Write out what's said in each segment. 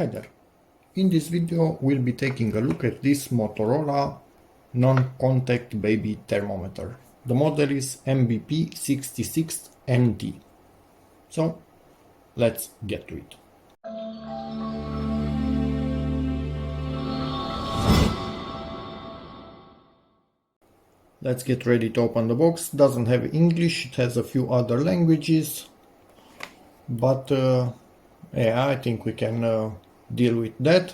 Hi there. In this video we'll be taking a look at this Motorola non-contact baby thermometer. The model is MBP66NT. So let's get to it. Let's get ready to open the box. Doesn't have English, it has a few other languages, but yeah, I think we can deal with that.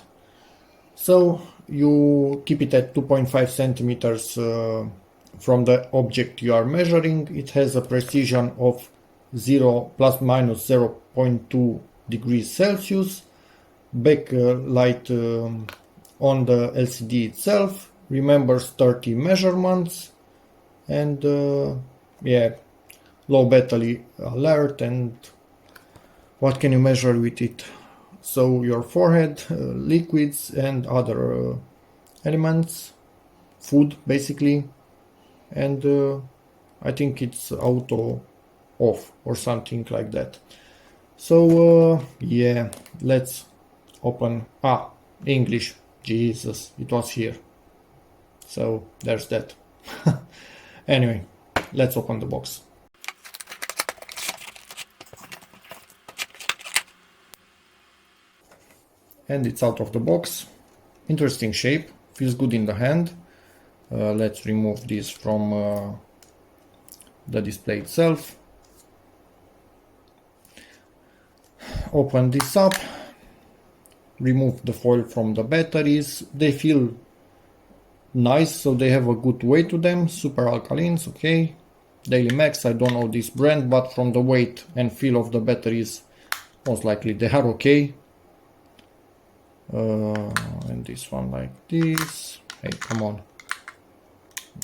So you keep it at 2.5 centimeters from the object you are measuring. It has a precision of 0 plus minus 0.2 degrees Celsius. Backlight on the LCD itself remembers 30 measurements, and yeah, low battery alert. And what can you measure with it? So your forehead, liquids and other elements, food basically, and I think it's auto off or something like that. So yeah, let's open. English, Jesus, it was here. So there's that. Anyway, let's open the box. And it's out of the box. Interesting shape, feels good in the hand. Let's remove this from the display itself. Open this up, remove the foil from the batteries. They feel nice, so they have a good weight to them. Super alkalines, okay. Daily Max, I don't know this brand, but from the weight and feel of the batteries, most likely they are okay. And this one like this. Hey, come on,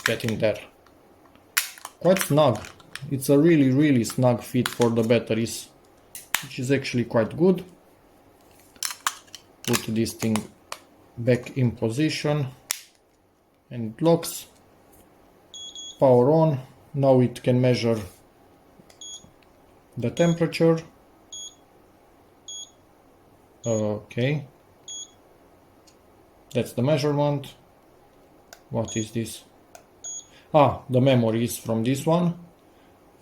get in there. Quite snug. It's a really snug fit for the batteries, which is actually quite good. Put this thing back in position and it locks. Power on. Now it can measure the temperature. Okay. That's the measurement. What is this? The memory is from this one.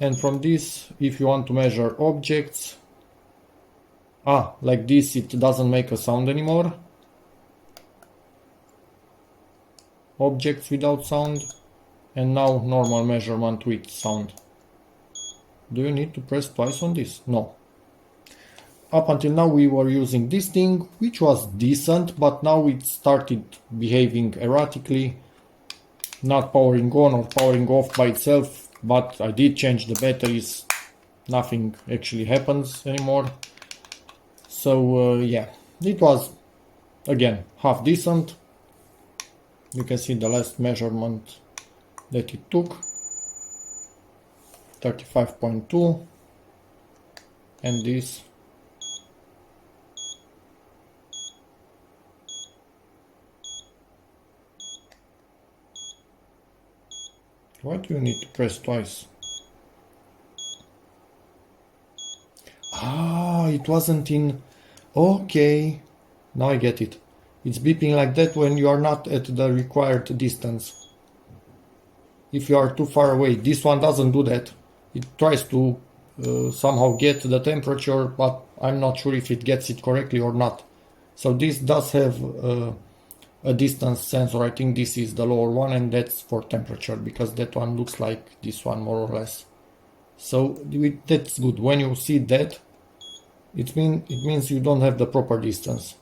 And from this, if you want to measure objects, like this, it doesn't make a sound anymore. Objects without sound. And now normal measurement with sound. Do you need to press twice on this? No. Up until now we were using this thing, which was decent, but now it started behaving erratically, not powering on or powering off by itself. But I did change the batteries, nothing actually happens anymore. So yeah, it was again half decent. You can see the last measurement that it took, 35.2, and this. Why do you need to press twice? It wasn't in... Okay, now I get it. It's beeping like that when you are not at the required distance. If you are too far away. This one doesn't do that. It tries to somehow get the temperature, but I'm not sure if it gets it correctly or not. So this does have a distance sensor. I think this is the lower one, and that's for temperature, because that one looks like this one more or less. So that's good. When you see that, it means you don't have the proper distance,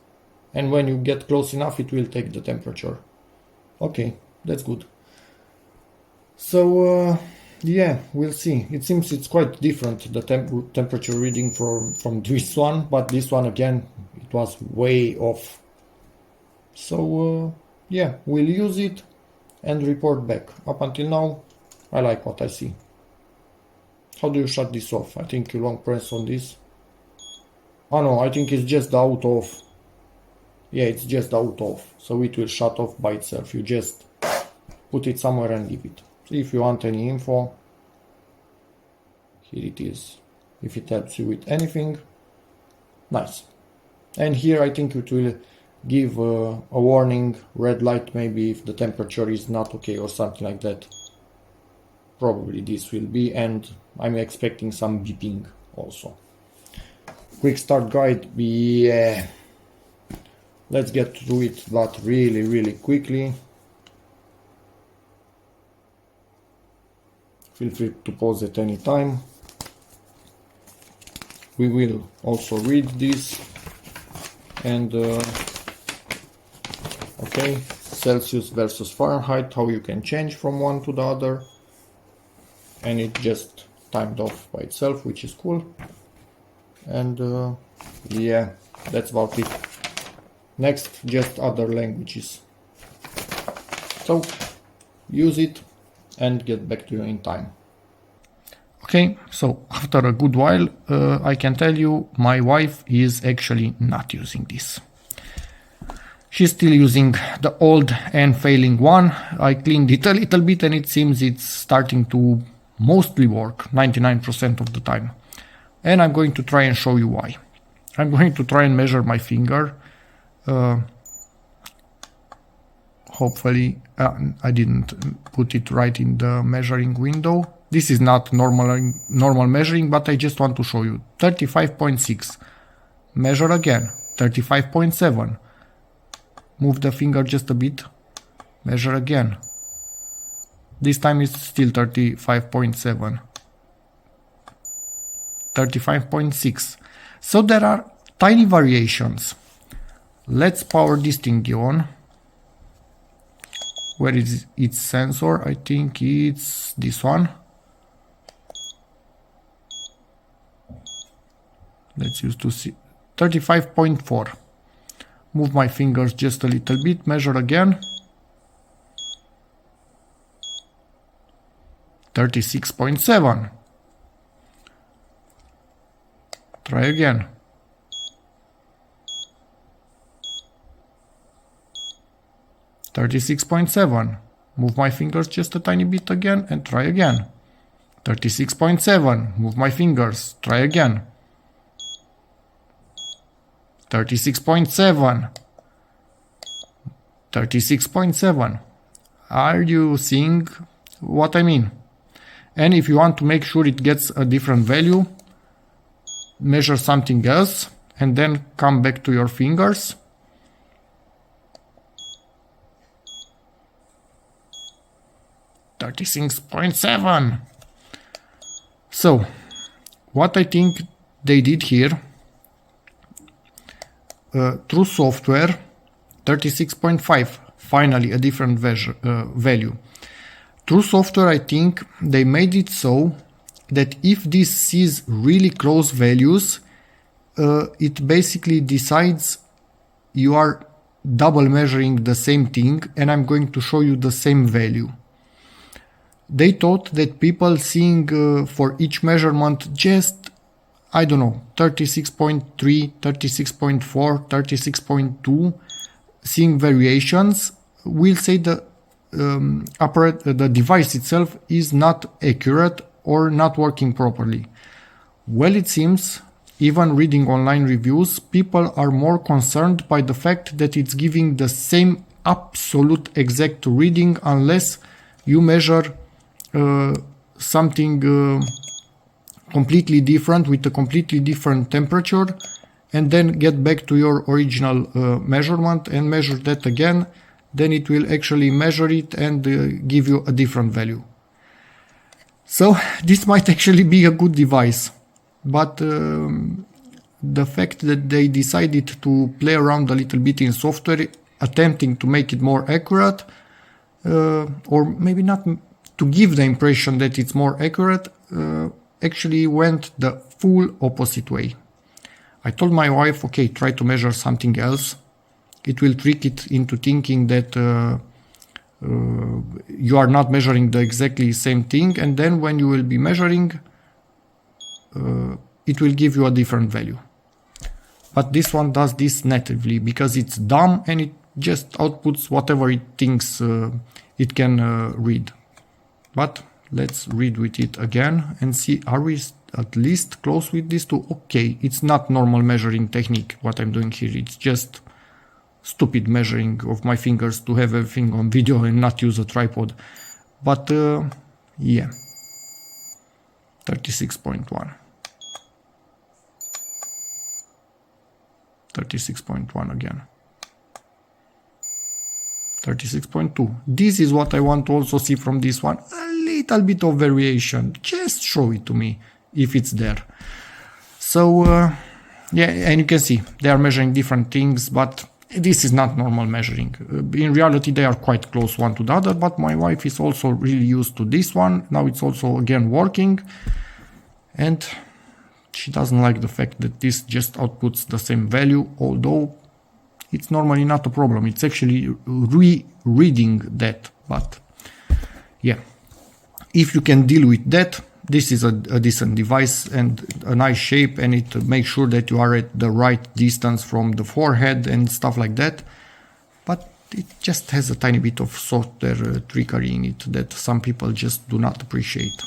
and when you get close enough it will take the temperature. Okay, that's good. So yeah, we'll see. It seems it's quite different, the temperature reading from this one, but this one again, it was way off. So yeah, we'll use it and report back. Up until now, I like what I see. How do you shut this off? I think you long press on this. No, I think it's just the auto off. Yeah, it's just the auto off. So it will shut off by itself. You just put it somewhere and leave it. So if you want any info, here it is. If it helps you with anything, nice. And here I think it will give a warning, red light maybe if the temperature is not okay or something like that. Probably this will be, and I'm expecting some beeping also. Quick start guide, yeah. Let's get through it, but really quickly. Feel free to pause at any time. We will also read this, and okay, Celsius versus Fahrenheit, how you can change from one to the other, and it just timed off by itself, which is cool. And yeah, that's about it. Next, just other languages. So use it and get back to you in time. Okay, so after a good while, I can tell you my wife is actually not using this. She's still using the old and failing one. I cleaned it a little bit and it seems it's starting to mostly work 99% of the time. And I'm going to try and show you why. I'm going to try and measure my finger. Hopefully I didn't put it right in the measuring window. This is not normal measuring, but I just want to show you. 35.6. Measure again. 35.7. Move the finger just a bit. Measure again. This time it's still 35.7. 35.6. So there are tiny variations. Let's power this thingy on. Where is its sensor? I think it's this one. Let's use to see. 35.4. Move my fingers just a little bit. Measure again. 36.7. Try again. 36.7. Move my fingers just a tiny bit again and try again. 36.7. Move my fingers. Try again. 36.7. 36.7. Are you seeing what I mean? And if you want to make sure it gets a different value, measure something else and then come back to your fingers. $36.7. So what I think they did here, through software, 36.5, finally a different value. Through software, I think they made it so that if this sees really close values, it basically decides you are double measuring the same thing, and I'm going to show you the same value. They thought that people seeing for each measurement just, I don't know, 36.3, 36.4, 36.2, seeing variations, will say the the device itself is not accurate or not working properly. Well, it seems, even reading online reviews, people are more concerned by the fact that it's giving the same absolute exact reading unless you measure something completely different with a completely different temperature and then get back to your original measurement and measure that again. Then it will actually measure it and give you a different value. So this might actually be a good device, but the fact that they decided to play around a little bit in software, attempting to make it more accurate, or maybe not to give the impression that it's more accurate, actually went the full opposite way. I told my wife, okay, try to measure something else. It will trick it into thinking that you are not measuring the exactly same thing, and then when you will be measuring, it will give you a different value. But this one does this natively because it's dumb and it just outputs whatever it thinks it can read. But let's read with it again and see, are we at least close with these two. Okay, it's not normal measuring technique what I'm doing here. It's just stupid measuring of my fingers to have everything on video and not use a tripod. But yeah, 36.1. 36.1 again. 36.2. This is what I want to also see from this one. A little bit of variation. Just show it to me if it's there. So yeah, and you can see they are measuring different things, but this is not normal measuring. In reality, they are quite close one to the other, but my wife is also really used to this one. Now it's also again working, and she doesn't like the fact that this just outputs the same value, although it's normally not a problem. It's actually rereading that. But yeah, if you can deal with that, this is a decent device and a nice shape, and it makes sure that you are at the right distance from the forehead and stuff like that. But it just has a tiny bit of software trickery in it that some people just do not appreciate.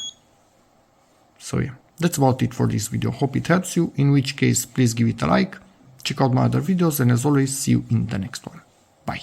So yeah, that's about it for this video. Hope it helps you, in which case please give it a like, check out my other videos, and as always, see you in the next one. Bye.